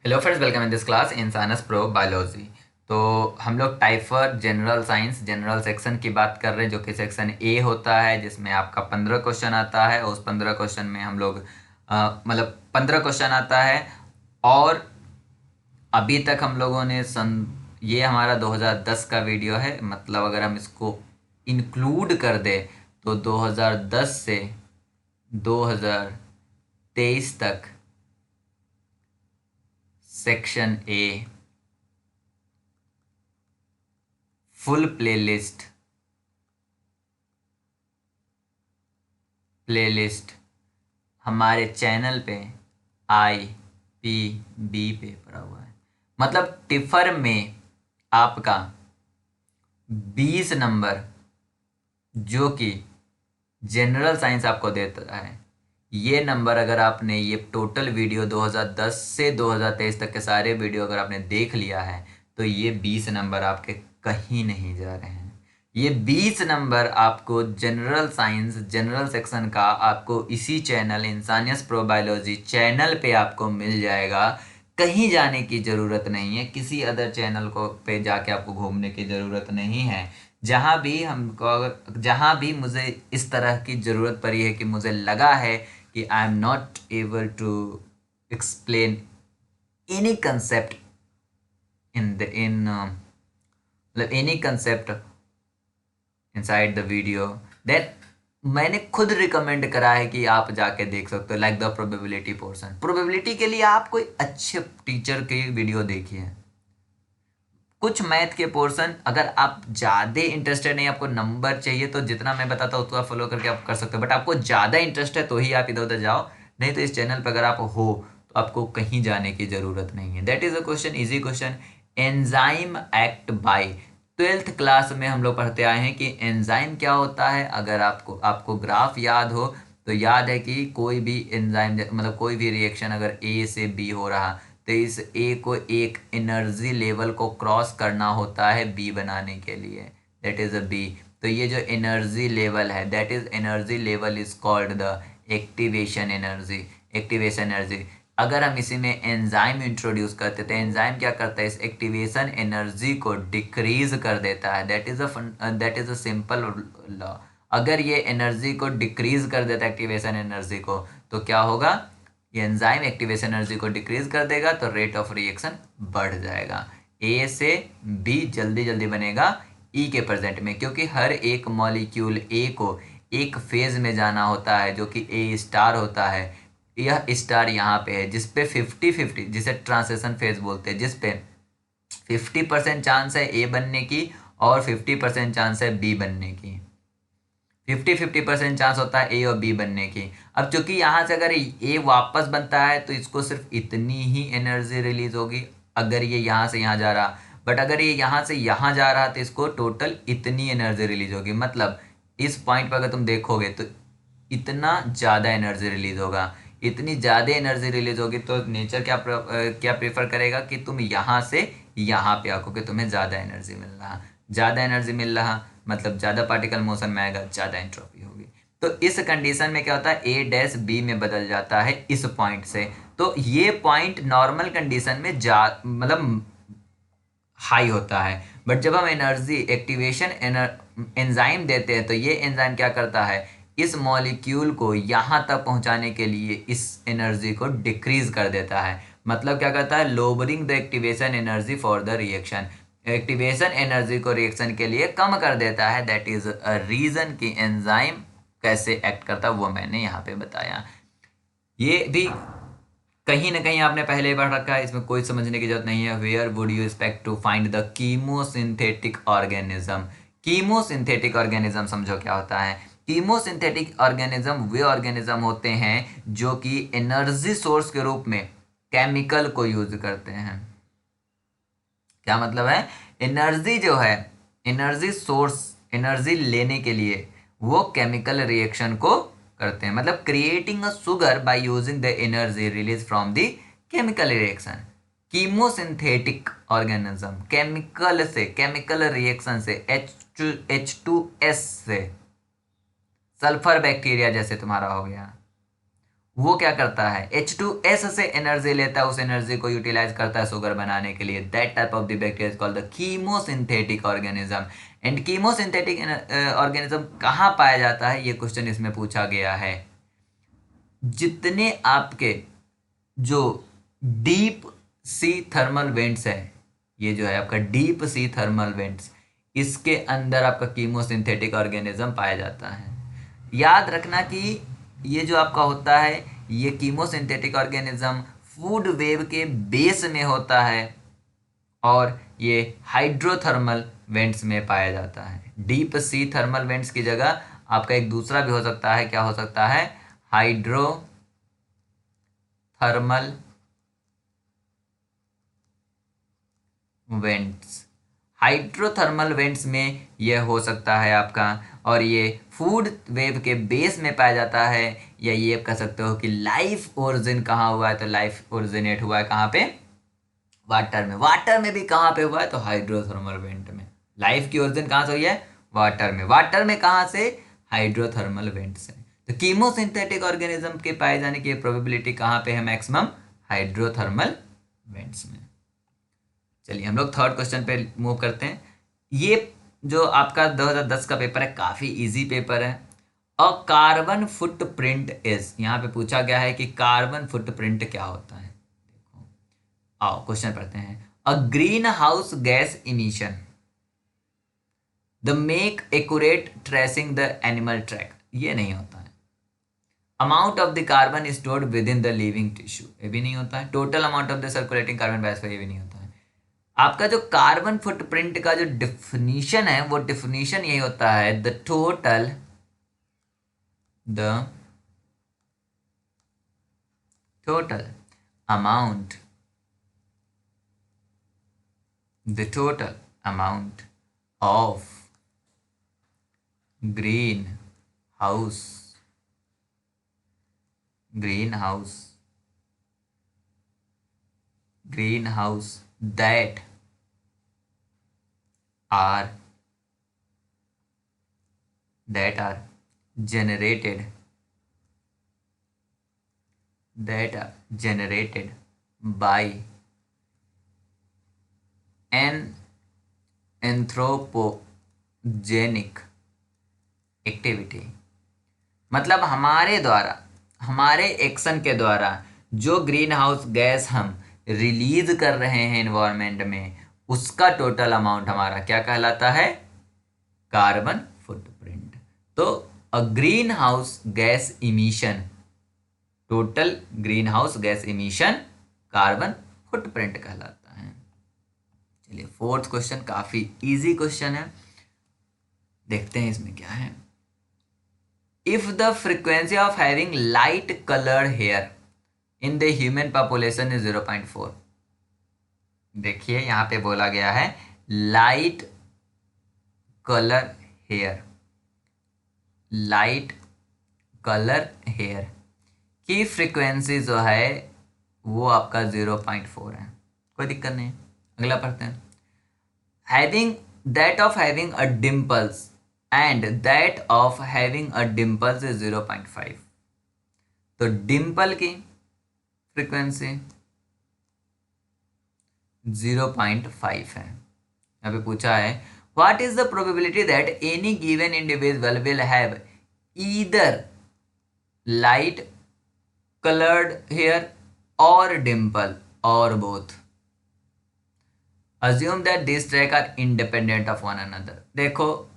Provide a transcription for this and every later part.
Hello friends, welcome in this class in science pro biology. तो हम लोग टाइफर general science general section की बात कर रहे हैं, जो कि सेक्शन ए होता है, जिसमें आपका 15 क्वेश्चन आता है। उस 15 क्वेश्चन में हम लोग मतलब 15 क्वेश्चन आता है। और अभी तक हम लोगों ने ये हमारा 2010 का वीडियो है, मतलब अगर हम इसको इंक्लूड कर दे तो 2010 से 2023 तक सेक्शन ए फुल प्लेलिस्ट हमारे चैनल पे IPB पे पड़ा हुआ है। मतलब टिफर में आपका 20 नंबर जो कि जनरल साइंस आपको देता है, ये नंबर अगर आपने ये टोटल वीडियो 2010 से 2023 तक के सारे वीडियो अगर आपने देख लिया है, तो ये 20 नंबर आपके कहीं नहीं जा रहे हैं। ये 20 नंबर आपको जनरल साइंस जनरल सेक्शन का आपको इसी चैनल इंसानियत प्रो बायोलॉजी चैनल पे आपको मिल जाएगा। कहीं जाने की ज़रूरत नहीं है, किसी अदर चैनल को पे जाके आपको घूमने की ज़रूरत नहीं है। जहाँ भी मुझे इस तरह की ज़रूरत पड़ी है कि मुझे लगा है कि I am not able to explain any concept in मतलब any concept inside the video, that मैंने खुद रिकमेंड करा है कि आप जाके देख सकते हो। Like the probability portion, probability के लिए आप कोई अच्छे टीचर की वीडियो देखिए। कुछ मैथ के पोर्शन अगर आप ज़्यादा इंटरेस्टेड नहीं, आपको नंबर चाहिए, तो जितना मैं बताता हूँ उसको आप फॉलो करके आप कर सकते हो। बट आपको ज़्यादा इंटरेस्ट है तो ही आप इधर उधर जाओ, नहीं तो इस चैनल पर अगर आप हो तो आपको कहीं जाने की ज़रूरत नहीं है। That is a question, easy question. Enzyme act by 12th class में हम लोग पढ़ते आए हैं कि एंजाइम क्या होता है। अगर आपको आपको ग्राफ याद हो तो याद है कि कोई भी एंजाइम मतलब कोई भी रिएक्शन अगर ए से बी हो रहा, तो इस ए को एक एनर्जी लेवल को क्रॉस करना होता है बी बनाने के लिए, दैट इज अ बी। तो ये जो एनर्जी लेवल है, that is energy level is called the activation energy. Activation energy अगर हम इसी में एंजाइम इंट्रोड्यूस करते तो एंजाइम क्या करता है, इस एक्टिवेशन एनर्जी को डिक्रीज कर देता है। That is a simple law. अगर ये एनर्जी को डिक्रीज कर देता है, एक्टिवेशन एनर्जी को, तो क्या होगा, ये एंजाइम एक्टिवेशन एनर्जी को डिक्रीज कर देगा तो रेट ऑफ रिएक्शन बढ़ जाएगा। ए से बी जल्दी जल्दी बनेगा ई के प्रेजेंट में, क्योंकि हर एक मॉलिक्यूल ए को एक फेज में जाना होता है जो कि ए स्टार होता है। यह स्टार यहाँ पे है जिस पे 50-50, जिसे ट्रांजिशन फेज बोलते हैं, जिस पे 50% चांस है ए बनने की और 50% चांस है बी बनने की। 50-50% चांस होता है ए और बी बनने की। अब चूंकि यहाँ से अगर ए वापस बनता है तो इसको सिर्फ इतनी ही एनर्जी रिलीज होगी अगर ये यहाँ से यहाँ जा रहा। बट अगर ये यहाँ से यहाँ जा रहा तो इसको टोटल इतनी एनर्जी रिलीज होगी। मतलब इस पॉइंट पर अगर तुम देखोगे तो इतना ज़्यादा एनर्जी रिलीज होगा। इतनी ज़्यादा एनर्जी रिलीज होगी तो नेचर क्या प्रेफर करेगा कि तुम यहाँ से यहाँ पे आको, कि तुम्हें ज़्यादा एनर्जी मिल रहा। ज़्यादा एनर्जी मिल रहा मतलब ज़्यादा पार्टिकल मोशन में आएगा, ज़्यादा एंट्रोपी होगी। तो इस कंडीशन में क्या होता है, ए डैश बी में बदल जाता है इस पॉइंट से। तो ये पॉइंट नॉर्मल कंडीशन में मतलब हाई होता है। बट जब हम एनर्जी एक्टिवेशन एंजाइम देते हैं तो ये एंजाइम क्या करता है, इस मॉलिक्यूल को यहाँ तक पहुँचाने के लिए इस एनर्जी को डिक्रीज कर देता है। मतलब क्या करता है, lowering the activation energy for the reaction. Activation energy को रिएक्शन के लिए कम कर देता है। दैट इज अ रीजन कि एंजाइम कैसे एक्ट करता है वो मैंने यहाँ पे बताया। ये भी कहीं ना कहीं आपने पहले ही पढ़ रखा है, इसमें कोई समझने की जरूरत नहीं है। Where would you expect to find the chemosynthetic organism. Chemosynthetic organism समझो क्या होता है। कीमोसिंथेटिक ऑर्गेनिज्म वे ऑर्गेनिज्म होते हैं जो कि एनर्जी सोर्स के रूप में केमिकल को यूज करते हैं। क्या मतलब है, एनर्जी जो है, एनर्जी सोर्स, एनर्जी लेने के लिए वो केमिकल रिएक्शन को करते हैं। मतलब creating a sugar by using the energy release from the chemical reaction. Chemosynthetic organism chemical से, केमिकल रिएक्शन से, H2S से, सल्फर बैक्टीरिया जैसे तुम्हारा हो गया, वो क्या करता है, H2S से एनर्जी लेता है, उस एनर्जी को यूटिलाइज करता है शुगर बनाने के लिए। That type of the bacteria is called the chemosynthetic organism. And chemosynthetic organism कहाँ पाया जाता है, ये क्वेश्चन इसमें पूछा गया है। जितने आपके जो डीप सी थर्मल वेंट्स है, ये जो है आपका डीप सी थर्मल वेंट्स, इसके अंदर आपका कीमोसिंथेटिक ऑर्गेनिज्म पाया जाता है। याद रखना कि ये जो आपका होता है, ये कीमोसिंथेटिक ऑर्गेनिज्म फूड वेव के बेस में होता है और ये हाइड्रोथर्मल वेंट्स में पाया जाता है। डीप सी थर्मल वेंट्स की जगह आपका एक दूसरा भी हो सकता है, क्या हो सकता है, हाइड्रोथर्मल वेंट्स। हाइड्रोथर्मल वेंट्स में यह हो सकता है आपका, और ये फूड वेव के बेस में पाया जाता है। या ये कह सकते हो कि लाइफ ओरिजिन कहाँ हुआ है, तो लाइफ ओरिजिनेट हुआ है कहाँ पे, वाटर में। वाटर में भी कहाँ पे हुआ है, तो हाइड्रोथर्मल वेंट में। लाइफ की ओरिजिन कहाँ से हुई है, वाटर में। वाटर में कहाँ से, हाइड्रोथर्मल वेंट से। तो कीमोसिंथेटिक ऑर्गेनिज्म के पाए जाने की प्रोबेबिलिटी कहाँ पे है, मैक्सिमम हाइड्रोथर्मल वेंट्स में। चलिए हम लोग थर्ड क्वेश्चन पे मूव करते हैं। ये जो आपका 2010 का पेपर है, काफ़ी इजी पेपर है। अ कार्बन फुटप्रिंट इज, यहाँ पे पूछा गया है कि कार्बन फुटप्रिंट क्या होता है। देखो, आओ क्वेश्चन पढ़ते हैं। A greenhouse gas emission the make accurate tracing the animal track, ये नहीं होता है। Amount of the carbon stored within the living tissue, ये भी नहीं होता है। Total amount of the circulating carbon biosphere, ये भी नहीं होता है। आपका जो कार्बन फुटप्रिंट का जो डिफिनीशन है, वो डिफिनीशन यही होता है, the total amount the total amount of greenhouse that are generated by an anthropogenic activity, मतलब हमारे द्वारा, हमारे एक्शन के द्वारा जो ग्रीन हाउस गैस हम रिलीज कर रहे हैं एनवायरनमेंट में, उसका टोटल अमाउंट हमारा क्या कहलाता है, कार्बन फुटप्रिंट। तो a greenhouse gas emission, total greenhouse gas emission carbon footprint कहलाता है। चलिए फोर्थ क्वेश्चन, काफी इजी क्वेश्चन है, देखते हैं इसमें क्या है। If the frequency of having light coloured hair in the human population is 0.4, देखिए यहां पे बोला गया है light colour hair, light colour hair की फ्रीक्वेंसी जो है वो आपका 0.4 है, कोई दिक्कत नहीं। अगला पढ़ते हैं। Having that of having a dimples and that of having a dimples is 0.5, तो डिम्पल की फ्रीक्वेंसी 0.5 है। यहाँ पे पूछा है what is the probability that any given individual will have either light colored hair or dimple or both, assume that these traits are independent of one another। देखो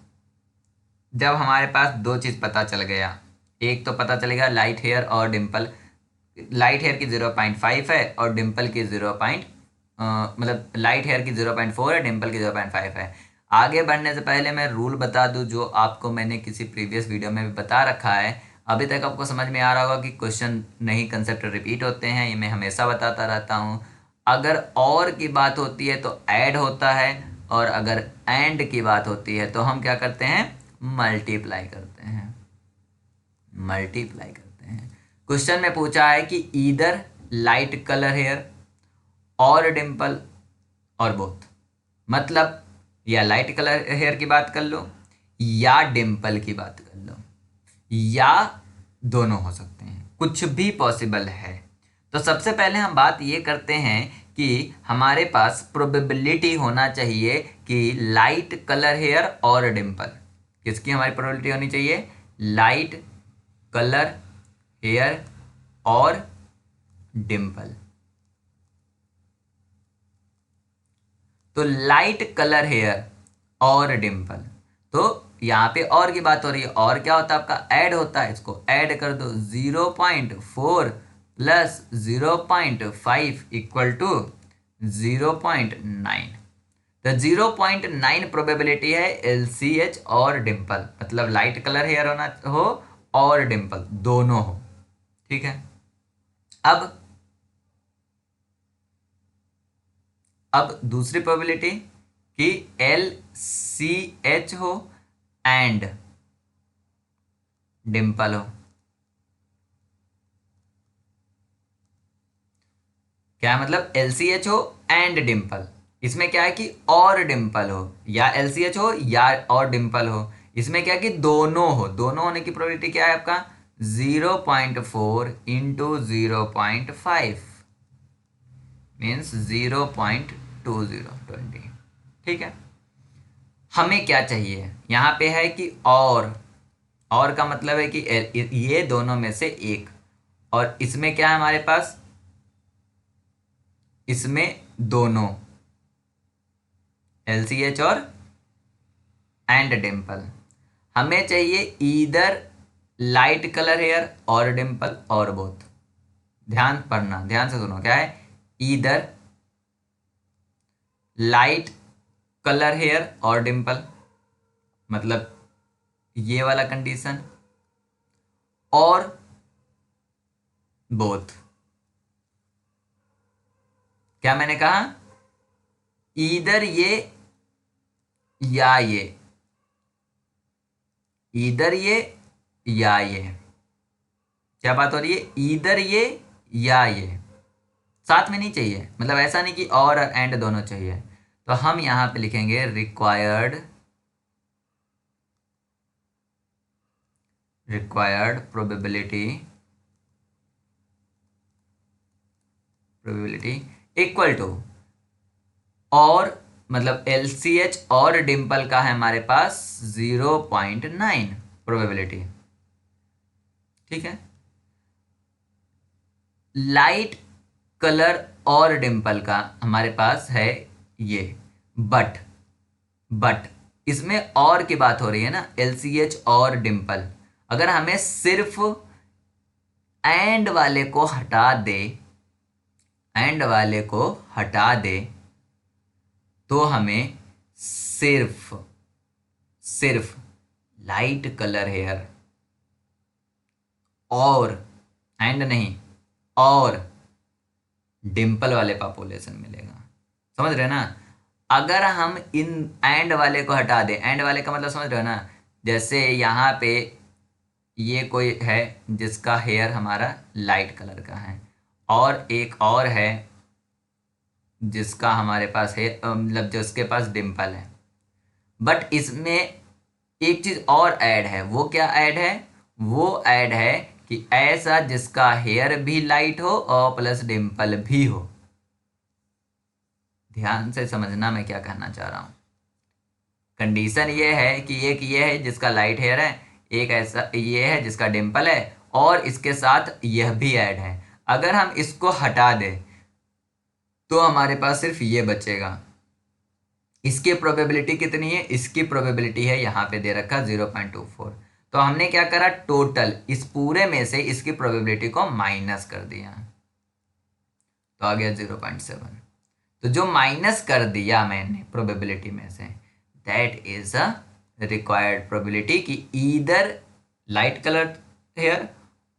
जब हमारे पास दो चीज पता चल गया, एक तो पता चलेगा लाइट हेयर और डिम्पल, लाइट हेयर की 0.5 है और डिम्पल की मतलब लाइट हेयर की 0.4 है, डिम्पल की 0.5 है। आगे बढ़ने से पहले मैं रूल बता दूं जो आपको मैंने किसी प्रीवियस वीडियो में भी बता रखा है, अभी तक आपको समझ में आ रहा होगा कि क्वेश्चन नहीं, कंसेप्ट रिपीट होते हैं, ये मैं हमेशा बताता रहता हूँ। अगर और की बात होती है तो ऐड होता है, और अगर एंड की बात होती है तो हम क्या करते हैं, मल्टीप्लाई करते हैं, क्वेश्चन में पूछा है कि ईदर लाइट कलर हेयर और डिम्पल और बोथ, मतलब या लाइट कलर हेयर की बात कर लो या डिम्पल की बात कर लो, या दोनों हो सकते हैं। कुछ भी पॉसिबल है। तो सबसे पहले हम बात ये करते हैं कि हमारे पास प्रोबेबिलिटी होना चाहिए कि लाइट कलर हेयर और डिम्पल, किसकी हमारी प्रोबेबिलिटी होनी चाहिए? लाइट कलर हेयर और डिम्पल। तो लाइट कलर हेयर और डिम्पल, तो यहाँ पे और की बात हो रही है, और क्या होता है आपका? ऐड होता है, इसको ऐड कर दो। 0.4 प्लस 0.5 इक्वल टू 0.9। तो 0.9 प्रोबेबिलिटी है LCH और डिम्पल, मतलब लाइट कलर हेयर होना हो और डिम्पल दोनों हो। ठीक है, अब दूसरी प्रोबेबिलिटी कि LCH हो एंड डिम्पल हो। क्या मतलब? LCH हो एंड डिम्पल। इसमें क्या है कि और डिम्पल हो, या LCH हो या और डिम्पल हो। इसमें क्या है कि दोनों हो। दोनों होने की प्रोबेबिलिटी क्या है आपका? 0.4 इंटू 0.5 मीन्स 0.20। ठीक है, हमें क्या चाहिए? यहाँ पे है कि और का मतलब है कि ये दोनों में से एक, और इसमें क्या है हमारे पास? इसमें दोनों LCH और एंड डिम्पल। हमें चाहिए ईदर लाइट कलर हेयर और डिम्पल और बोथ। ध्यान पढ़ना, ध्यान से सुनो, क्या है? ईदर लाइट कलर हेयर और डिम्पल, मतलब ये वाला कंडीशन, और बोथ। क्या मैंने कहा? ईदर ये या ये, ईदर ये या ये। क्या बात हो रही है? ईदर ये या ये, साथ में नहीं चाहिए। मतलब ऐसा नहीं कि और एंड दोनों चाहिए। तो हम यहां पे लिखेंगे रिक्वायर्ड प्रोबेबिलिटी इक्वल टू, और मतलब LCH और डिम्पल का है हमारे पास 0.9 प्रोबेबिलिटी। ठीक है, लाइट कलर और डिम्पल का हमारे पास है ये, बट इसमें और की बात हो रही है ना, LCH और डिम्पल। अगर हमें सिर्फ एंड वाले को हटा दे, एंड वाले को हटा दे, तो हमें सिर्फ सिर्फ लाइट कलर हेयर और एंड नहीं, और डिम्पल वाले पॉपुलेशन मिलेगा। समझ रहे हो ना? अगर हम इन एंड वाले को हटा दें, एंड वाले का मतलब समझ रहे हो ना? जैसे यहाँ पे ये कोई है जिसका हेयर हमारा लाइट कलर का है, और एक और है जिसका हमारे पास है, मतलब जिसके पास डिम्पल है। बट इसमें एक चीज और ऐड है। वो क्या ऐड है? वो ऐड है कि ऐसा जिसका हेयर भी लाइट हो और प्लस डिम्पल भी हो। ध्यान से समझना मैं क्या कहना चाह रहा हूं। कंडीशन ये है कि एक ये है जिसका लाइट हेयर है, एक ऐसा ये है जिसका डिम्पल है, और इसके साथ यह भी ऐड है। अगर हम इसको हटा दें तो हमारे पास सिर्फ ये बचेगा। इसकी प्रोबेबिलिटी कितनी है? इसकी प्रोबेबिलिटी है यहाँ पे दे रखा 0.24। तो हमने क्या करा? टोटल इस पूरे में से इसकी प्रोबेबिलिटी को माइनस कर दिया, तो आ गया 0.7। तो जो माइनस कर दिया मैंने प्रोबेबिलिटी में से, that is a required probability कि ईदर लाइट कलर हेयर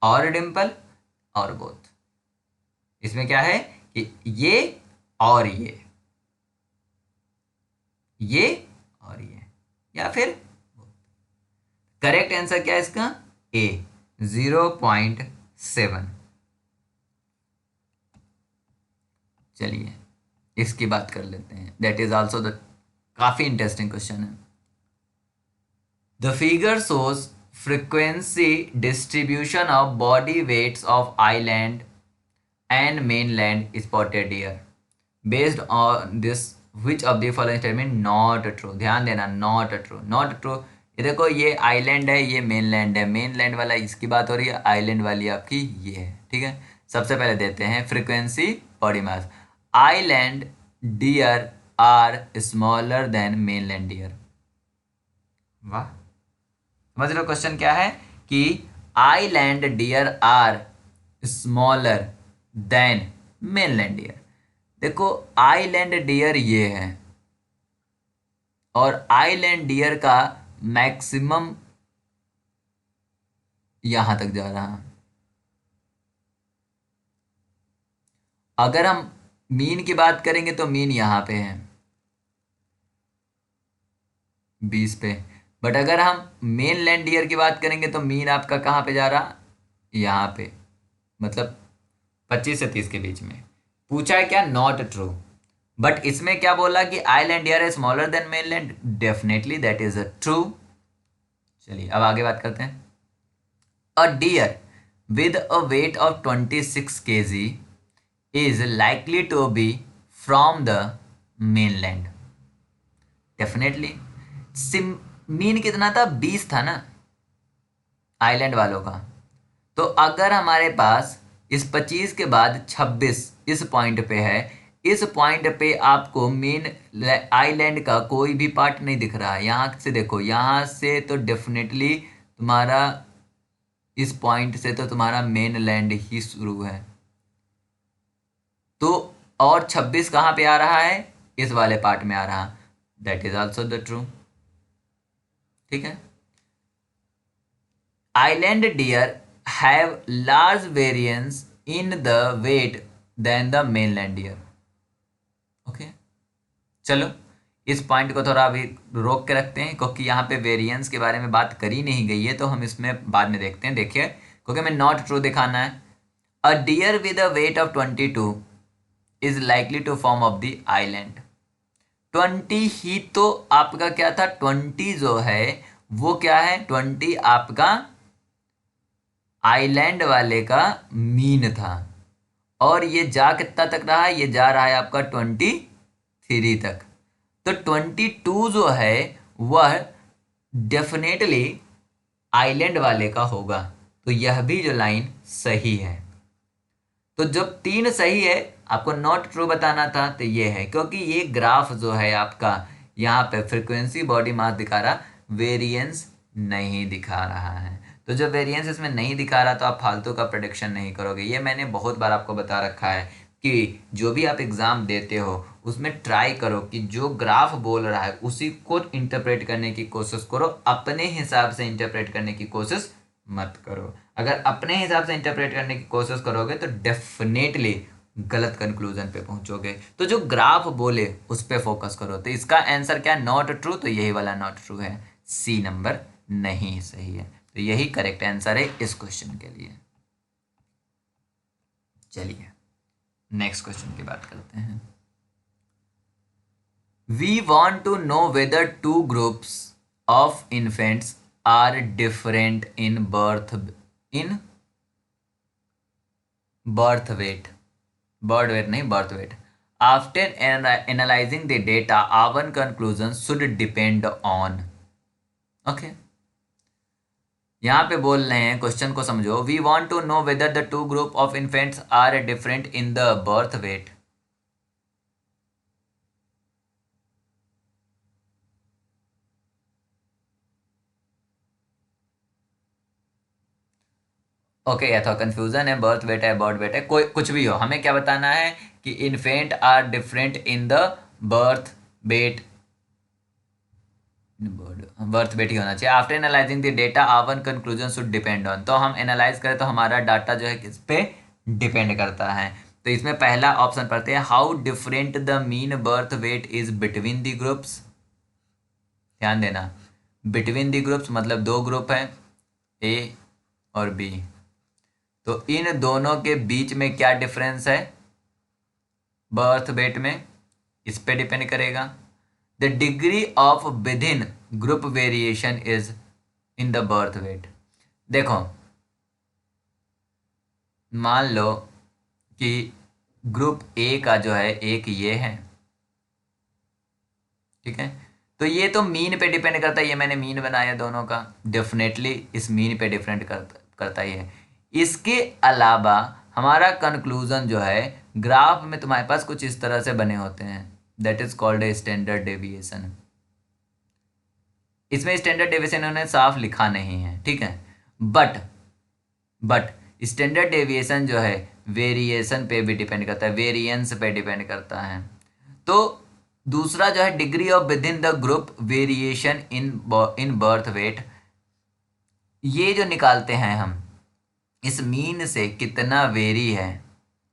और डिम्पल और बोथ। इसमें क्या है कि ये और ये और ये, या फिर करेक्ट आंसर क्या है इसका? ए, 0.7। चलिए इसकी बात कर लेते हैं। दैट इज ऑल्सो द काफी इंटरेस्टिंग क्वेश्चन है। The figure shows frequency distribution of body weights of island and mainland spotted deer based on this which of the following statement not true। ध्यान देना, नॉट ट्रू, नॉट ट्रू। ये देखो, ये island है, ये mainland है, mainland वाला इसकी बात हो रही है, आइलैंड वाली आपकी ये है, ठीक है। सबसे पहले देते हैं frequency body mass. Island deer are smaller than mainland deer. वाह, समझ लो क्वेश्चन क्या है कि island deer are smaller than mainland deer. देखो, आइलैंड डियर ये है और आइलैंड डियर का मैक्सिमम यहां तक जा रहा है। अगर हम मीन की बात करेंगे तो मीन यहां पे है 20 पे, बट अगर हम मेन लैंड डियर की बात करेंगे तो मीन आपका कहाँ पे जा रहा, यहाँ पे, मतलब 25 से 30 के बीच में। पूछा है क्या, नॉट ट्रू। बट इसमें क्या बोला कि आइलैंड डियर है smaller than mainland, definitely that is a true. चलिए अब आगे बात करते हैं। A deer with a weight of 26 kg is likely to be from the mainland. Definitely mean कितना था, 20 था ना आइलैंड वालों का। तो अगर हमारे पास इस 25 के बाद 26 इस पॉइंट पे है, इस पॉइंट पे आपको मेन आइलैंड का कोई भी पार्ट नहीं दिख रहा है। यहाँ से देखो, यहाँ से तो डेफिनेटली तुम्हारा इस पॉइंट से तो तुम्हारा मेन लैंड ही शुरू है। तो और 26 कहाँ पे आ रहा है, इस वाले पार्ट में आ रहा, that is also the true, ठीक है। Island deer have large variance in the weight than the mainland deer. Okay, चलो इस पॉइंट को थोड़ा अभी रोक के रखते हैं, क्योंकि यहाँ पे वेरिएंस के बारे में बात करी नहीं गई है, तो हम इसमें बाद में देखते हैं। देखिए, क्योंकि हमें नॉट ट्रू दिखाना है। A deer with a weight of 22 is likely to form of the island. 20 ही तो आपका क्या था, 20 जो है वो क्या है, 20 आपका आइलैंड वाले का मीन था, और ये जा कितना तक रहा है, ये जा रहा है आपका 23 तक। तो 22 जो है वह डेफिनेटली आइलैंड वाले का होगा। तो यह भी जो लाइन सही है। तो जब 3 सही है, आपको नॉट ट्रू बताना था, तो ये है, क्योंकि ये ग्राफ जो है आपका यहाँ पे फ्रीक्वेंसी बॉडी मास दिखा रहा, वेरिएंस नहीं दिखा रहा है। तो जब वेरिएंस इसमें नहीं दिखा रहा तो आप फालतू का प्रेडिक्शन नहीं करोगे। ये मैंने बहुत बार आपको बता रखा है कि जो भी आप एग्ज़ाम देते हो उसमें ट्राई करो कि जो ग्राफ बोल रहा है उसी को इंटरप्रेट करने की कोशिश करो, अपने हिसाब से इंटरप्रेट करने की कोशिश मत करो। अगर अपने हिसाब से इंटरप्रेट करने की कोशिश करोगे तो डेफिनेटली गलत कंक्लूजन पे पहुंचोगे। तो जो ग्राफ बोले उस पर फोकस करो। तो इसका आंसर क्या है, नॉट ट्रू। तो यही वाला नॉट ट्रू है, सी नंबर नहीं सही है। तो यही करेक्ट आंसर है इस क्वेश्चन के लिए। चलिए नेक्स्ट क्वेश्चन की बात करते हैं। We want to know whether two groups of infants are different in birth weight, bird weight नहीं, birth weight. After analysing the data our conclusion should depend on. Okay, यहाँ पे बोल रहे हैं, क्वेश्चन को समझो। We want to know whether the two group of infants are different in the birth weight. Okay, या तो कंफ्यूजन है, बर्थ वेट है, बर्ड वेट है, कोई कुछ भी हो, हमें क्या बताना है कि infant are different in the birth weight, birth weight ही होना चाहिए। After analysing the data our conclusion should depend on. तो हम एनालाइज करें तो हमारा डाटा जो है किस पे डिपेंड करता है। तो इसमें पहला ऑप्शन पढ़ते हैं, how different the mean birth weight is between the groups. ध्यान देना, बिटवीन द ग्रुप्स मतलब दो ग्रुप है, ए और बी, तो इन दोनों के बीच में क्या डिफरेंस है बर्थ वेट में, इस पे डिपेंड करेगा। The degree of within group variation is in the birth wait. देखो मान लो कि ग्रुप ए का जो है एक ये है, ठीक है, तो ये तो मीन पे डिपेंड करता है, ये मैंने मीन बनाया दोनों का, डेफिनेटली इस मीन पे डिपेंड करता ही है। इसके अलावा हमारा कंक्लूजन जो है ग्राफ में तुम्हारे पास कुछ इस तरह से बने होते हैं, that is called a standard deviation. इसमें स्टैंडर्ड डेविएशन उन्होंने साफ लिखा नहीं है, ठीक है, बट स्टैंडर्ड डेविएशन जो है वेरिएशन पे भी डिपेंड करता है, वेरिएंस पे डिपेंड करता है। तो दूसरा जो है degree of with in the group variation in birth wait, ये जो निकालते हैं हम इस मीन से कितना वेरी है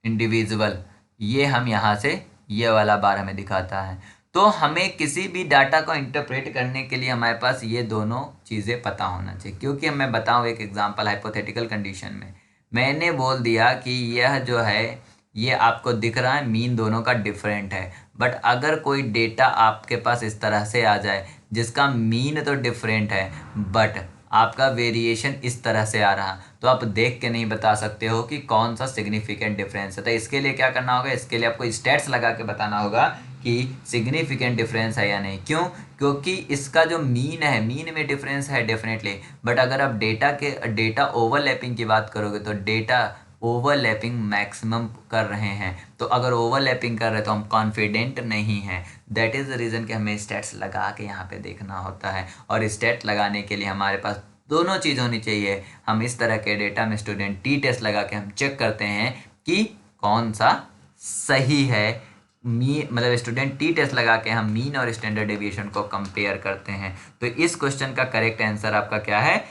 इंडिविजुअल, ये हम यहाँ से ये वाला बार हमें दिखाता है। तो हमें किसी भी डाटा को इंटरप्रेट करने के लिए हमारे पास ये दोनों चीज़ें पता होना चाहिए। क्योंकि मैं बताऊँ एक एग्जांपल, हाइपोथेटिकल कंडीशन में मैंने बोल दिया कि यह जो है ये आपको दिख रहा है मीन दोनों का डिफरेंट है, बट अगर कोई डेटा आपके पास इस तरह से आ जाए जिसका मीन तो डिफरेंट है बट आपका वेरिएशन इस तरह से आ रहा, तो आप देख के नहीं बता सकते हो कि कौन सा सिग्निफिकेंट डिफरेंस है। तो इसके लिए क्या करना होगा, इसके लिए आपको स्टेट्स लगा के बताना होगा कि सिग्निफिकेंट डिफरेंस है या नहीं। क्यों? क्योंकि इसका जो मीन है, मीन में डिफरेंस है डेफिनेटली, बट अगर आप डेटा ओवरलैपिंग की बात करोगे तो डेटा ओवरलैपिंग मैक्सिमम कर रहे हैं। तो अगर ओवरलैपिंग कर रहे हैं तो हम कॉन्फिडेंट नहीं हैं। दैट इज़ द रीज़न कि हमें स्टेट्स लगा के यहाँ पे देखना होता है। और स्टेट लगाने के लिए हमारे पास दोनों चीज़ होनी चाहिए। हम इस तरह के डेटा में स्टूडेंट टी टेस्ट लगा के हम चेक करते हैं कि कौन सा सही है। मतलब स्टूडेंट टी टेस्ट लगा के हम मीन और स्टैंडर्ड डेविएशन को कंपेयर करते हैं। तो इस क्वेश्चन का करेक्ट आंसर आपका क्या है,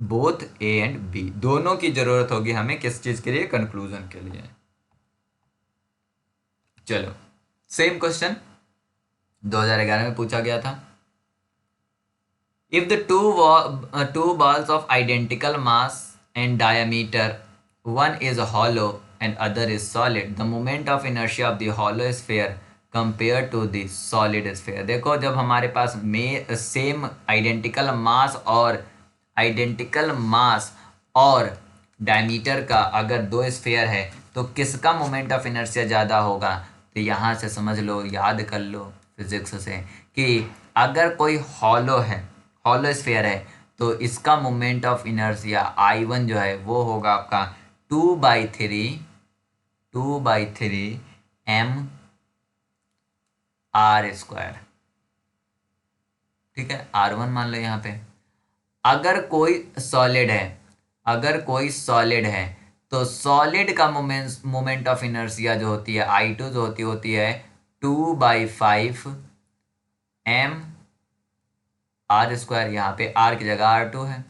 बोथ ए एंड बी, दोनों की जरूरत होगी हमें किस चीज के लिए, कंक्लूजन के लिए। चलो सेम क्वेश्चन 2011 में पूछा गया था। If the two balls of identical mass and diameter, one is hollow and other is solid, the moment of inertia of the hollow sphere compared to the solid sphere। देखो जब हमारे पास same identical मास और diameter का अगर दो sphere है तो किसका मोमेंट ऑफ इनर्शिया ज़्यादा होगा। तो यहाँ से समझ लो, याद कर लो फिजिक्स से कि अगर कोई हॉलो स्फेयर है तो इसका मोमेंट ऑफ इनर्शिया I1 जो है वो होगा आपका 2/3 m r², ठीक है, R1 मान लो यहाँ पे। अगर कोई सॉलिड है तो सॉलिड का मोमेंट ऑफ इनर्शिया जो होती है I2 जो होती है 2/5 m r², यहाँ पे r की जगह R2 है।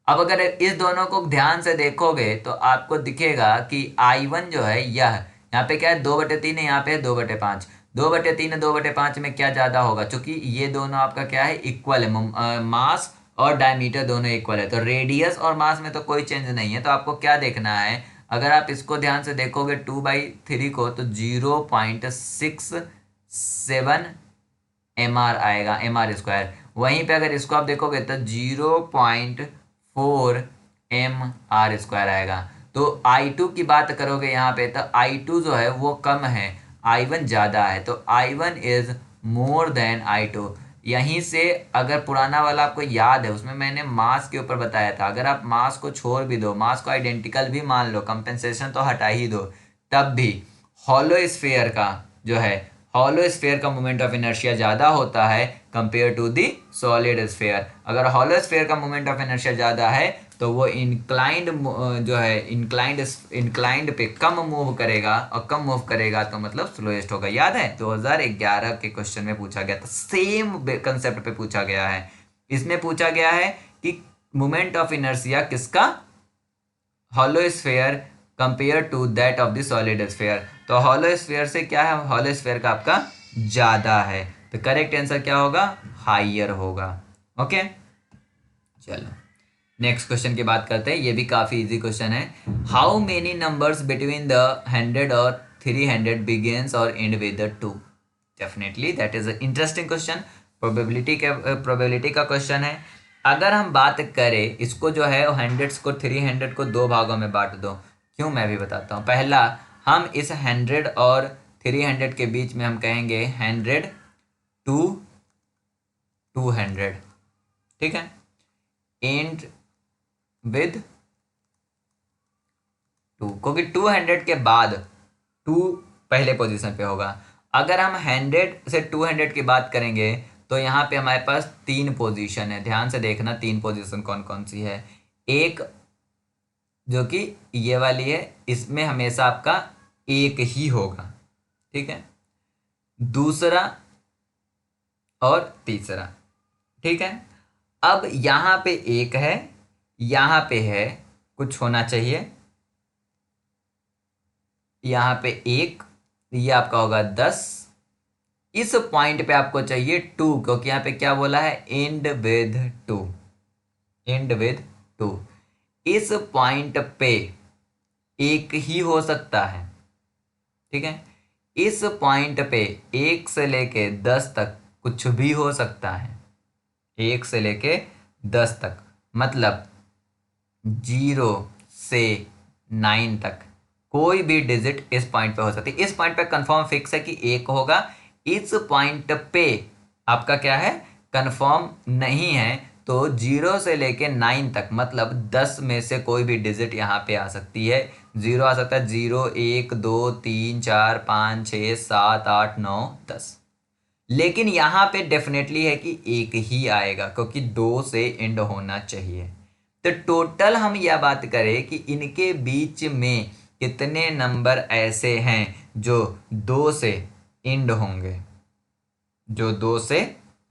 अब अगर इस दोनों को ध्यान से देखोगे तो आपको दिखेगा कि I1 जो है यहाँ पे क्या है 2/3 है, यहाँ पे है 2/5। 2/3 2/5 में क्या ज़्यादा होगा, क्योंकि ये दोनों आपका क्या है इक्वल है, मास और डायमीटर दोनों इक्वल है, तो रेडियस और मास में तो कोई चेंज नहीं है। तो आपको क्या देखना है, अगर आप इसको ध्यान से देखोगे 2/3 को तो 0.67 mr आएगा, mr²। वहीं पे अगर इसको आप देखोगे तो 0.4 mr² आएगा। तो I2 की बात करोगे यहाँ पे तो I2 जो है वो कम है, I1 ज़्यादा है, तो I1 is more than I2। यहीं से अगर पुराना वाला आपको याद है उसमें मैंने मास के ऊपर बताया था, अगर आप मास को छोड़ भी दो, मास को आइडेंटिकल भी मान लो, कंपेंसेशन तो हटा ही दो, तब भी हॉलो स्फेयर का मोमेंट ऑफ इनर्शिया ज़्यादा होता है compare to the solid sphere. अगर हॉलो स्फेयर का मोमेंट ऑफ इनर्शिया ज़्यादा है तो वो इंक्लाइंड पे कम मूव करेगा, और कम मूव करेगा तो मतलब स्लोएस्ट होगा। याद है 2011 के क्वेश्चन में पूछा गया था, सेम कंसेप्ट पे पूछा गया है। इसमें पूछा गया है कि मोमेंट ऑफ इनर्शिया किसका, hollow sphere compare to that of the solid sphere. तो हॉलो स्फेयर से क्या है, हॉलो स्फेयर का आपका ज़्यादा है, तो करेक्ट आंसर क्या होगा, हाइयर होगा। ओके चलो नेक्स्ट क्वेश्चन की बात करते हैं, ये भी काफ़ी इजी क्वेश्चन है। How many numbers between the 100 और 300 बिगिंस और and with 2। Definitely that is interesting question, probability का क्वेश्चन है। अगर हम बात करें इसको जो है 100 को 300 को दो भागों में बांट दो। क्यों, मैं भी बताता हूँ। पहला, हम इस 100 और 300 के बीच में हम कहेंगे 100 टू 200, ठीक है, एंड विद 2, क्योंकि 200 के बाद 2 पहले पोजीशन पे होगा। अगर हम 100 से 200 की बात करेंगे तो यहाँ पे हमारे पास 3 पोजीशन है। ध्यान से देखना 3 पोजीशन कौन कौन सी है। एक जो कि ये वाली है, इसमें हमेशा आपका एक ही होगा, ठीक है, दूसरा और तीसरा, ठीक है। अब यहाँ पे एक है, यहाँ पे है, कुछ होना चाहिए, यहाँ पे एक, ये आपका होगा 10। इस पॉइंट पे आपको चाहिए 2, क्योंकि यहाँ पे क्या बोला है, एंड विद 2, एंड विद 2। इस पॉइंट पे एक ही हो सकता है, ठीक है। इस पॉइंट पे 1 से लेके 10 तक कुछ भी हो सकता है, 1 से लेके 10 तक, मतलब 0 से 9 तक कोई भी डिजिट इस पॉइंट पे हो सकती है। इस पॉइंट पे कंफर्म फिक्स है कि 1 होगा। इस पॉइंट पे आपका क्या है, कंफर्म नहीं है। तो 0 से लेके 9 तक, मतलब 10 में से कोई भी डिजिट यहाँ पे आ सकती है। 0 आ सकता है, 0, 1, 2, 3, 4, 5, 6, 7, 8, 9, 10। लेकिन यहाँ पे डेफिनेटली है कि एक ही आएगा, क्योंकि 2 से एंड होना चाहिए। तो टोटल हम यह बात करें कि इनके बीच में कितने नंबर ऐसे हैं जो 2 से एंड होंगे, जो 2 से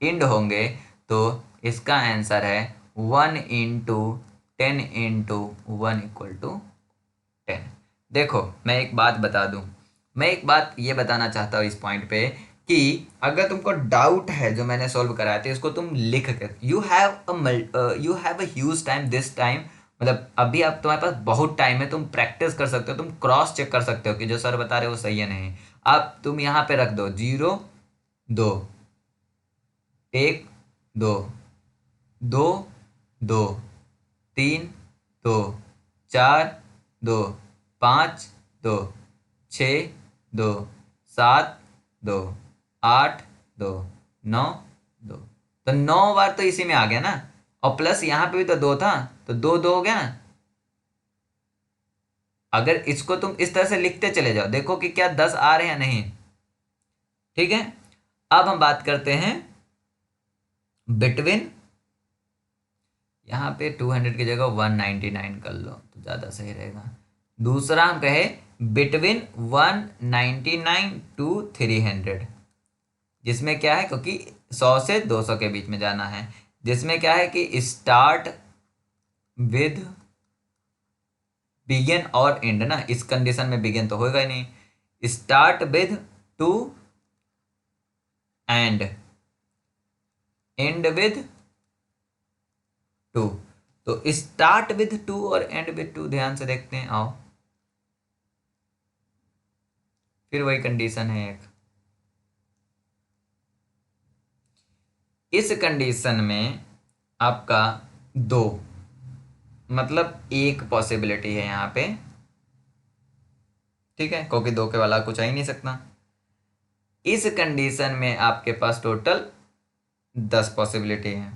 एंड होंगे, तो इसका आंसर है 1 इंटू 10 इंटू 1 इक्वल टू 10। देखो, मैं एक बात बता दूं, मैं एक बात ये बताना चाहता हूँ इस पॉइंट पे कि अगर तुमको डाउट है जो मैंने सॉल्व कराया तो इसको तुम लिख कर, you have a huge time this time, मतलब अभी आप, तुम्हारे पास बहुत टाइम है, तुम प्रैक्टिस कर सकते हो, तुम क्रॉस चेक कर सकते हो कि जो सर बता रहे हो वो सही है नहीं। अब तुम यहाँ पे रख दो 0, 2, 1, 2, 2, 2, 3, 2, 4, 2, 5, 2, 6, 2, 7, 2, 8, 2, 9, 2। तो 9 बार तो इसी में आ गया ना, और प्लस यहाँ पे भी तो 2 था, तो 2 2 हो गया ना। अगर इसको तुम इस तरह से लिखते चले जाओ, देखो कि क्या 10 आ रहे हैं या नहीं, ठीक है। अब हम बात करते हैं बिटवीन, यहाँ पे 200 की जगह 199 कर लो तो ज़्यादा सही रहेगा। दूसरा हम कहे बिटवीन 199 टू 300, जिसमें क्या है, क्योंकि 100 से 200 के बीच में जाना है, जिसमें क्या है कि स्टार्ट विद बिगिन और एंड ना, इस कंडीशन में बिगिन तो होगा ही नहीं। Start with 2 and and with 2। तो स्टार्ट विद 2 और एंड विद 2 ध्यान से देखते हैं, आओ, फिर वही कंडीशन है एक। इस कंडीशन में आपका 2, मतलब एक पॉसिबिलिटी है यहाँ पे, ठीक है, क्योंकि 2 के वाला कुछ आ ही नहीं सकता। इस कंडीशन में आपके पास टोटल 10 पॉसिबिलिटी है,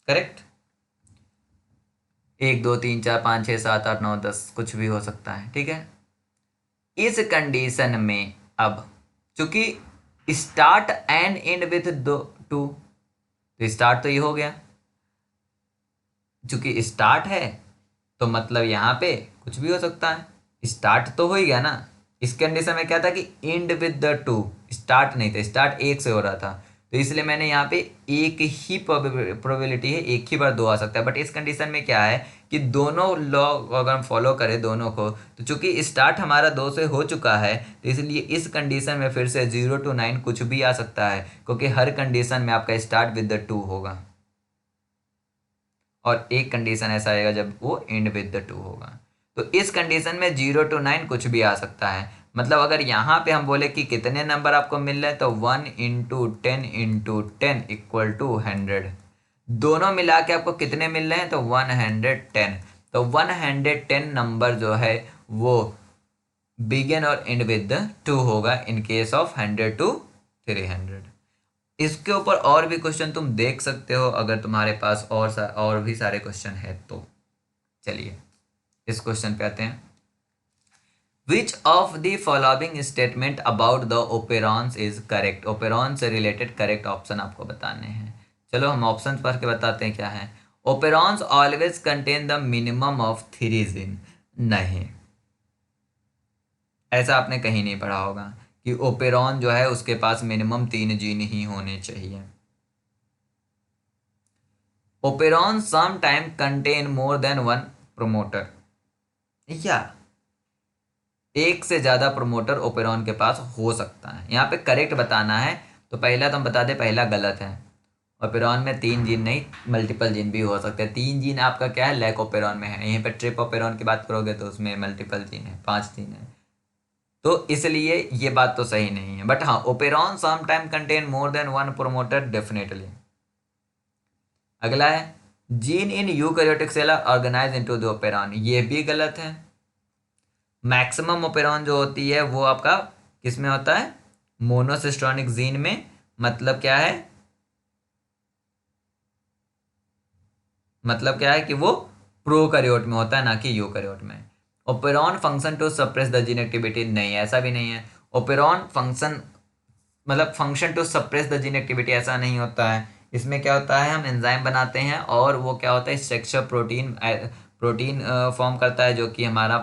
करेक्ट। 1, 2, 3, 4, 5, 6, 7, 8, 9, 10 कुछ भी हो सकता है, ठीक है। इस कंडीशन में अब चूंकि स्टार्ट एंड एंड विथ 2, तो स्टार्ट तो ये हो गया, चूंकि स्टार्ट है तो मतलब यहाँ पे कुछ भी हो सकता है, स्टार्ट तो हो ही गया ना। इस कंडीशन में क्या था कि एंड विद द 2, स्टार्ट नहीं था, स्टार्ट 1 से हो रहा था, तो इसलिए मैंने यहाँ पे एक ही प्रोबेबिलिटी है, एक ही बार 2 आ सकता है। बट इस कंडीशन में क्या है कि दोनों लॉ अगर हम फॉलो करें दोनों को, तो चूंकि स्टार्ट हमारा 2 से हो चुका है, तो इसलिए इस कंडीशन में फिर से 0 to 9 कुछ भी आ सकता है, क्योंकि हर कंडीशन में आपका स्टार्ट विद द 2 होगा, और एक कंडीशन ऐसा आएगा जब वो एंड विद द 2 होगा। तो इस कंडीशन में 0 to 9 कुछ भी आ सकता है। मतलब अगर यहाँ पे हम बोले कि कितने नंबर आपको मिल रहे हैं, तो 1 इंटू 10 इंटू 10 इक्वल टू 100। दोनों मिला के आपको कितने मिल रहे हैं, तो 110। तो 110 नंबर जो है वो बिगिन और एंड विद 2 होगा इन केस ऑफ 100 to 300। इसके ऊपर और भी क्वेश्चन तुम देख सकते हो अगर तुम्हारे पास और भी सारे क्वेश्चन है तो। चलिए इस क्वेश्चन पे आते हैं। Which of the following statement about the operons is correct. Operon से रिलेटेड करेक्ट ऑप्शन आपको बताने हैं। चलो हम ऑप्शन पढ़ के बताते हैं क्या है। Operons always contain the minimum of 3 gene. नहीं, ऐसा आपने कहीं नहीं पढ़ा होगा कि ओपेरॉन जो है उसके पास मिनिमम 3 जीन ही होने चाहिए। Operon some time contain more than 1 promoter, या एक से ज्यादा प्रोमोटर ओपेरॉन के पास हो सकता है। यहाँ पे करेक्ट बताना है तो पहला तो हम बता दें, पहला गलत है। ओपेरॉन में 3 जीन नहीं, मल्टीपल जीन भी हो सकते हैं। 3 जीन आपका क्या है, लैक ओपेरॉन में है। यहीं पे ट्रिप ओपेरॉन की बात करोगे तो उसमें मल्टीपल जीन है, 5 जीन है। तो इसलिए ये बात तो सही नहीं है। बट हाँ, operon some time contain more than 1 promoter definitely. अगला है gene in eukaryotic cell are organise into the operon, ये भी गलत है। मैक्सिमम ओपेरॉन जो होती है वो आपका किस में होता है, मोनोसिस्टोनिक जीन में। मतलब क्या है, मतलब क्या है कि वो प्रोकैरियोट में होता है, ना कि यूकैरियोट में। Operon function to suppress the gene activity, नहीं ऐसा भी नहीं है। ओपेरॉन फंक्शन मतलब function to suppress the gene activity ऐसा नहीं होता है। इसमें क्या होता है, हम एंजाइम बनाते हैं और वो क्या होता है, स्ट्रक्चर प्रोटीन फॉर्म करता है जो कि हमारा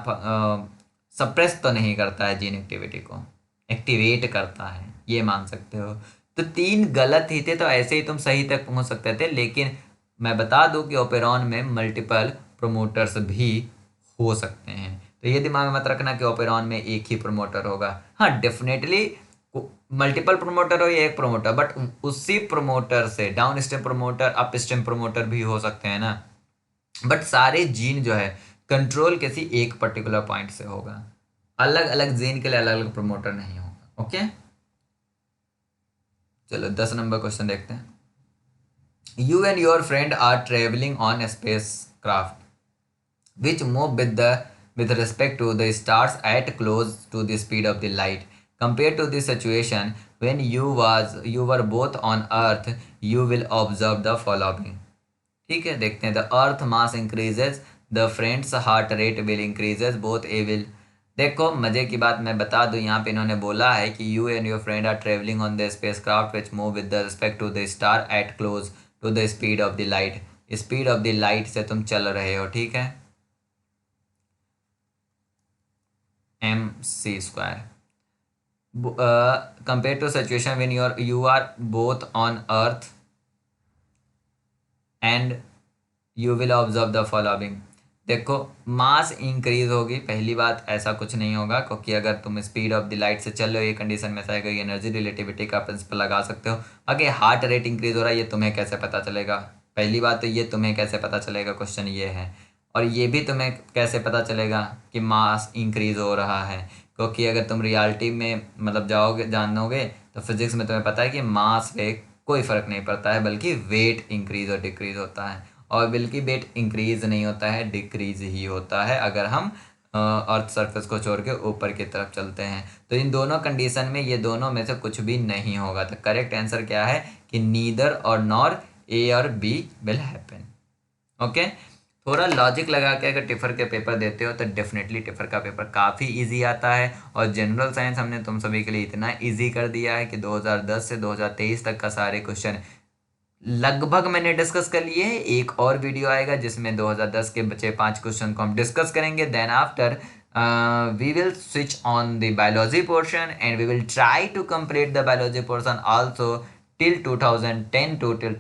सप्रेस तो नहीं करता है, जीन एक्टिविटी को एक्टिवेट करता है, ये मान सकते हो। तो 3 गलत ही थे, तो ऐसे ही तुम सही तक पहुंच सकते थे। लेकिन मैं बता दूं कि ओपेरॉन में मल्टीपल प्रोमोटर्स भी हो सकते हैं। तो ये दिमाग में मत रखना कि ओपेरॉन में एक ही प्रोमोटर होगा। हाँ डेफिनेटली मल्टीपल प्रोमोटर हो या एक प्रोमोटर, बट उसी प्रोमोटर से down stream promoter up stream promoter भी हो सकते हैं ना। बट सारे जीन जो है कंट्रोल किसी एक पर्टिकुलर पॉइंट से होगा। अलग अलग जीन के लिए अलग अलग प्रोमोटर नहीं होगा। ओके, चलो 10 नंबर क्वेश्चन देखते हैं। You and your friend are traveling on a spacecraft which move with respect to the stars at close to the speed of the light. Compared to the situation when you were both on Earth, you will observe the following. ठीक है, देखते हैं। The Earth mass increases, the friend's heart rate will increases, both a will। देखो मजे की बात मैं बता दूं, यहाँ पे इन्होंने बोला है कि you and your friend are traveling on the spacecraft which move with the respect to the star at close to the speed of the light। Speed of the light से तुम चल रहे हो, ठीक है, mc²। Compare to situation when you are both on earth and you will observe the following। देखो मास increase होगी, पहली बात ऐसा कुछ नहीं होगा, क्योंकि अगर तुम स्पीड ऑफ द लाइट से चल रहे हो ये कंडीशन में ऐसा है, एनर्जी रिलेटिविटी का प्रिंसिपल लगा सकते हो। आगे हार्ट रेट इंक्रीज हो रहा है, ये तुम्हें कैसे पता चलेगा। पहली बात तो ये तुम्हें कैसे पता चलेगा, क्वेश्चन ये है। और ये भी तुम्हें कैसे पता चलेगा कि मास इंक्रीज हो रहा है, क्योंकि अगर तुम रियलिटी में मतलब जाओगे जानोगे तो फिजिक्स में तुम्हें पता है कि मास पे कोई फर्क नहीं पड़ता है, बल्कि वेट इंक्रीज और डिक्रीज होता है। और बल्कि वेट इंक्रीज नहीं होता है, डिक्रीज ही होता है अगर हम अर्थ सरफेस को छोड़ के ऊपर की तरफ चलते हैं। तो इन दोनों कंडीशन में ये दोनों में से कुछ भी नहीं होगा। तो करेक्ट आंसर क्या है कि नीदर और नॉर ए और बी विल हैपन। ओके, थोड़ा लॉजिक लगा के अगर टिफर के पेपर देते हो तो डेफिनेटली टिफर का पेपर काफ़ी इजी आता है। और जनरल साइंस हमने तुम सभी के लिए इतना इजी कर दिया है कि 2010 से 2023 तक का सारे क्वेश्चन लगभग मैंने डिस्कस कर लिए हैं। एक और वीडियो आएगा जिसमें 2010 के बचे 5 क्वेश्चन को हम डिस्कस करेंगे। Then after we will switch on the biology portion and we will try to complete the biology portion also till 2010 to till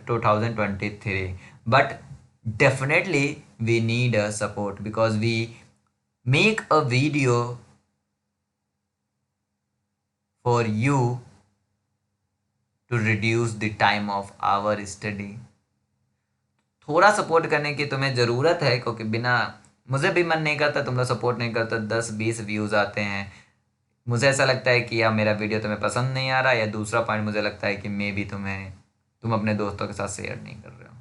2023, but definitely we need a support because we make a video for you to reduce the time of our study। थोड़ा support करने की तुम्हें ज़रूरत है, क्योंकि बिना मुझे भी मन नहीं करता, तुम लोग सपोर्ट नहीं करते, 10-20 व्यूज़ आते हैं, मुझे ऐसा लगता है कि या मेरा वीडियो तुम्हें पसंद नहीं आ रहा, या दूसरा पॉइंट मुझे लगता है कि मे भी तुम अपने दोस्तों के साथ शेयर नहीं कर रहे हो।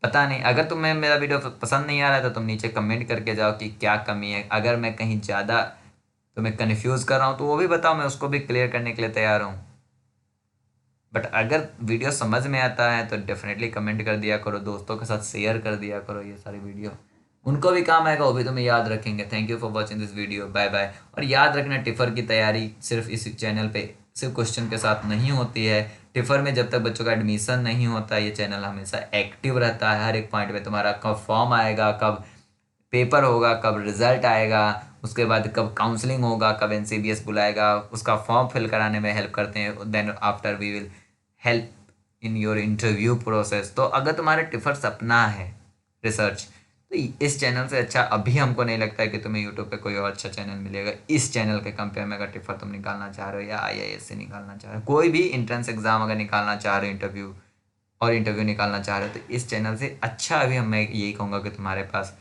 पता नहीं, अगर तुम्हें मेरा वीडियो पसंद नहीं आ रहा है तो तुम नीचे कमेंट करके जाओ कि क्या कमी है। अगर मैं कहीं ज़्यादा तुम्हें कन्फ्यूज़ कर रहा हूँ तो वो भी बताओ, मैं उसको भी क्लियर करने के लिए तैयार हूँ। बट अगर वीडियो समझ में आता है तो डेफिनेटली कमेंट कर दिया करो, दोस्तों के साथ शेयर कर दिया करो ये सारी वीडियो, उनको भी काम आएगा, वो भी तुम्हें याद रखेंगे। Thank you for watching this video, bye bye. और याद रखना, टिफ़र की तैयारी सिर्फ इस चैनल पे सिर्फ क्वेश्चन के साथ नहीं होती है। टिफ़र में जब तक बच्चों का एडमिशन नहीं होता, ये चैनल हमेशा एक्टिव रहता है। हर एक पॉइंट पे तुम्हारा कब फॉर्म आएगा, कब पेपर होगा, कब रिजल्ट आएगा, उसके बाद कब काउंसलिंग होगा, कब एनसीबीएस बुलाएगा, उसका फॉर्म फिल कराने में हेल्प करते हैं। Then after we will help in your interview process. तो अगर तुम्हारे टिफर सपना है रिसर्च, तो इस चैनल से अच्छा अभी हमको नहीं लगता है कि तुम्हें यूट्यूब पे कोई और अच्छा चैनल मिलेगा इस चैनल के कंपेयर में। अगर टिफर तुम निकालना चाह रहे हो या आईएएस से निकालना चाह रहे हो, कोई भी इंट्रेंस एग्जाम अगर निकालना चाह रहे हो, इंटरव्यू निकालना चाह रहे हो, तो इस चैनल से अच्छा अभी मैं यही कहूँगा कि तुम्हारे पास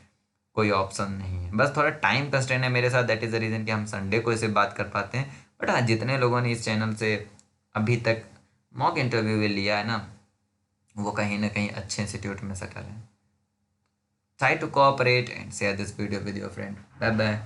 कोई ऑप्शन नहीं है। बस थोड़ा टाइम कंस्ट्रेंट है मेरे साथ, दैट इज़ द रीज़न कि हम संडे को इसे बात कर पाते हैं। बट हाँ, जितने लोगों ने इस चैनल से अभी तक मॉक इंटरव्यू भी लिया है ना, वो कहीं ना कहीं अच्छे इंस्टीट्यूट में सेटल है। Try to cooperate and share this video with your friend. Bye bye.